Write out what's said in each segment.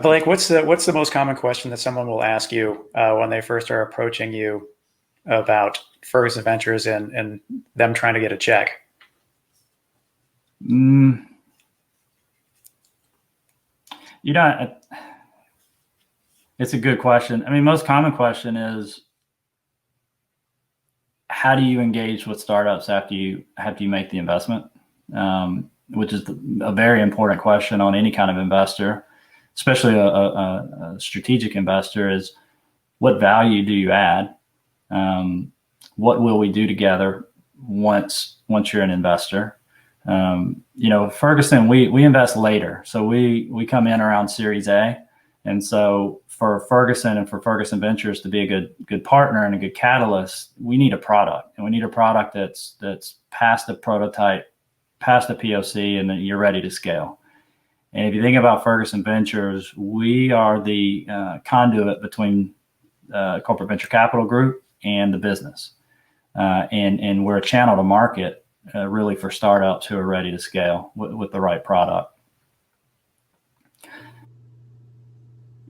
Blake, what's the most common question that someone will ask you when they first are approaching you about Ferguson Ventures and them trying to get a check? Mm, you know, it's a good question. I mean, most common question is, how do you engage with startups after you make the investment? Which is a very important question on any kind of investor, especially a strategic investor. Is what value do you add? What will we do together once you're an investor? Ferguson, we invest later, so we come in around Series A, and so for Ferguson and for Ferguson Ventures to be a good partner and a good catalyst, we need a product, and we need a product that's past the prototype, past the POC, and then you're ready to scale. And if you think about Ferguson Ventures, we are the conduit between corporate venture capital group and the business, and we're a channel to market really for startups who are ready to scale with the right product.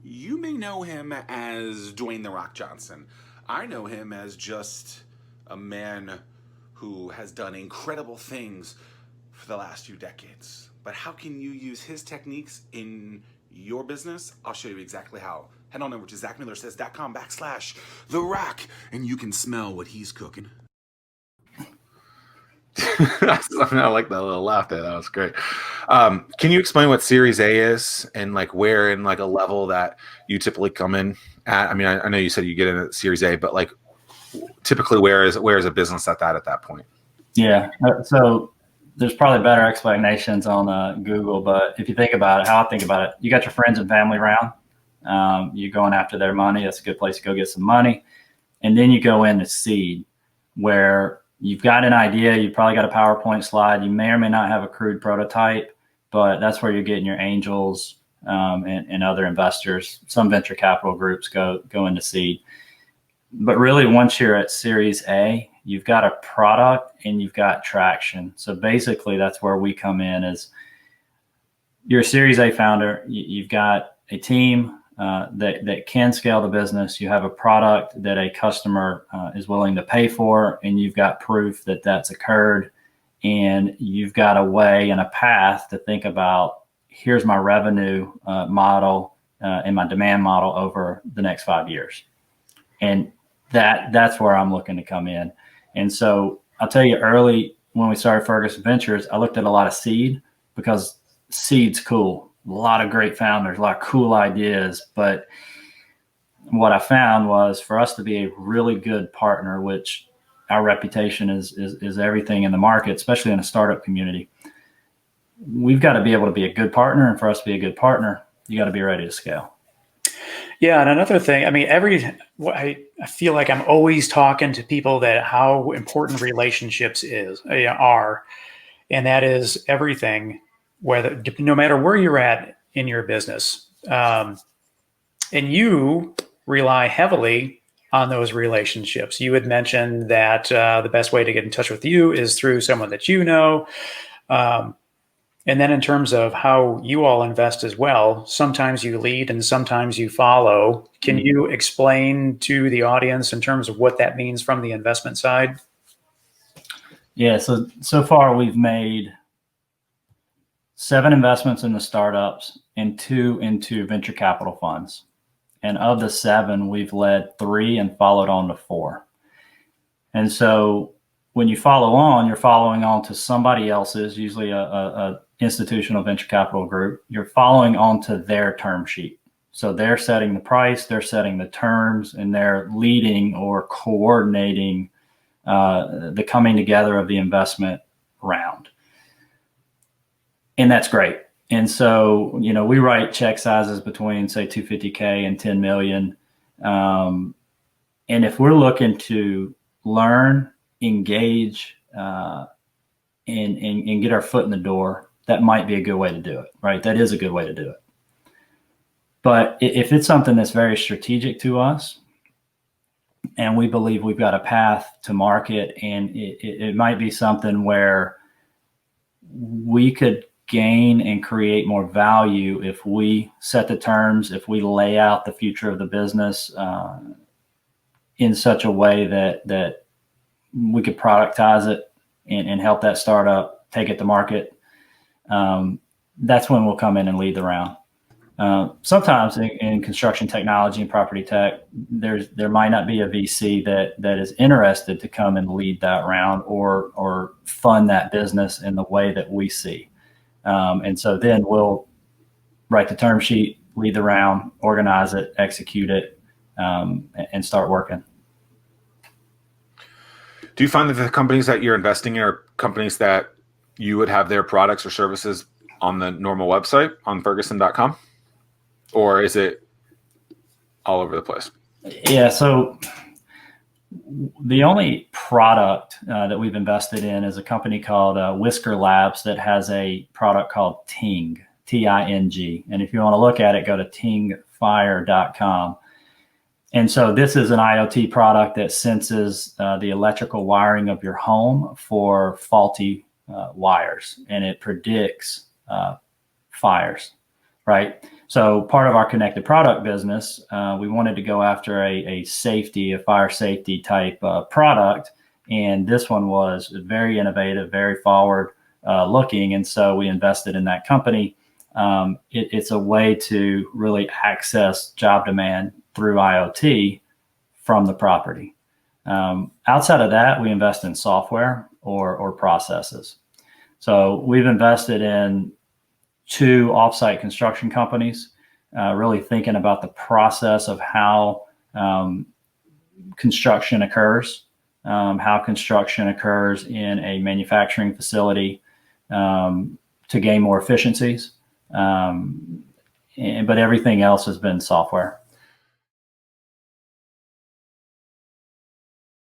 You may know him as Dwayne "The Rock" Johnson. I know him as just a man who has done incredible things for the last few decades. But how can you use his techniques in your business? I'll show you exactly how. Head on over to zackmillersays.com/The Rock, and you can smell what he's cooking. I like that little laugh there. That was great. Can you explain what Series A is and like where in like a level that you typically come in at? I mean, I know you said you get in at Series A, but like typically where is a business at that point? Yeah. So there's probably better explanations on Google, but if you think about it, how I think about it, you got your friends and family around. You're going after their money. That's a good place to go get some money. And then you go into seed, where you've got an idea, you've probably got a PowerPoint slide, you may or may not have a crude prototype, but that's where you're getting your angels and other investors. Some venture capital groups go into seed. But really, once you're at Series A, you've got a product and you've got traction. So basically, that's where we come in. Is you're a Series A founder, you've got a team that can scale the business. You have a product that a customer is willing to pay for, and you've got proof that that's occurred. And you've got a way and a path to think about, here's my revenue model and my demand model over the next 5 years. And that's where I'm looking to come in. And so I'll tell you, early when we started Ferguson Ventures, I looked at a lot of seed because seed's cool. A lot of great founders, a lot of cool ideas. But what I found was, for us to be a really good partner, which our reputation is everything in the market, especially in a startup community, we've got to be able to be a good partner. And for us to be a good partner, you got to be ready to scale. Yeah, and another thing, I mean, I feel like I'm always talking to people that how important relationships are, and that is everything. Whether no matter where you're at in your business, and you rely heavily on those relationships. You had mentioned that the best way to get in touch with you is through someone that you know. And then in terms of how you all invest as well, sometimes you lead and sometimes you follow. Can you explain to the audience in terms of what that means from the investment side? Yeah, so far we've made 7 investments in the startups and 2 into venture capital funds. And of the 7, we've led 3 and followed on to 4. And so when you follow on, you're following on to somebody else's, usually a institutional venture capital group. You're following on to their term sheet. So they're setting the price, they're setting the terms, and they're leading or coordinating the coming together of the investment round. And that's great. And so, we write check sizes between, say, $250K and $10 million. And if we're looking to learn, engage, and get our foot in the door, that might be a good way to do it, right? That is a good way to do it. But if it's something that's very strategic to us, and we believe we've got a path to market, and it might be something where we could gain and create more value if we set the terms, if we lay out the future of the business in such a way that we could productize it and help that startup take it to market. That's when we'll come in and lead the round. Sometimes in construction technology and property tech, there might not be a VC that is interested to come and lead that round or fund that business in the way that we see. And so then we'll write the term sheet, lead the round, organize it, execute it, and start working. Do you find that the companies that you're investing in are companies that you would have their products or services on the normal website on Ferguson.com? Or is it all over the place? Yeah, so the only product that we've invested in is a company called Whisker Labs that has a product called Ting, Ting. And if you want to look at it, go to tingfire.com. And so this is an IoT product that senses the electrical wiring of your home for faulty wires, and it predicts fires, right? So part of our connected product business, we wanted to go after a fire safety type product. And this one was very innovative, very forward looking. And so we invested in that company. It's a way to really access job demand through IoT from the property. Outside of that, we invest in software or processes. So we've invested in 2 offsite construction companies, really thinking about the process of how construction occurs in a manufacturing facility to gain more efficiencies. But everything else has been software.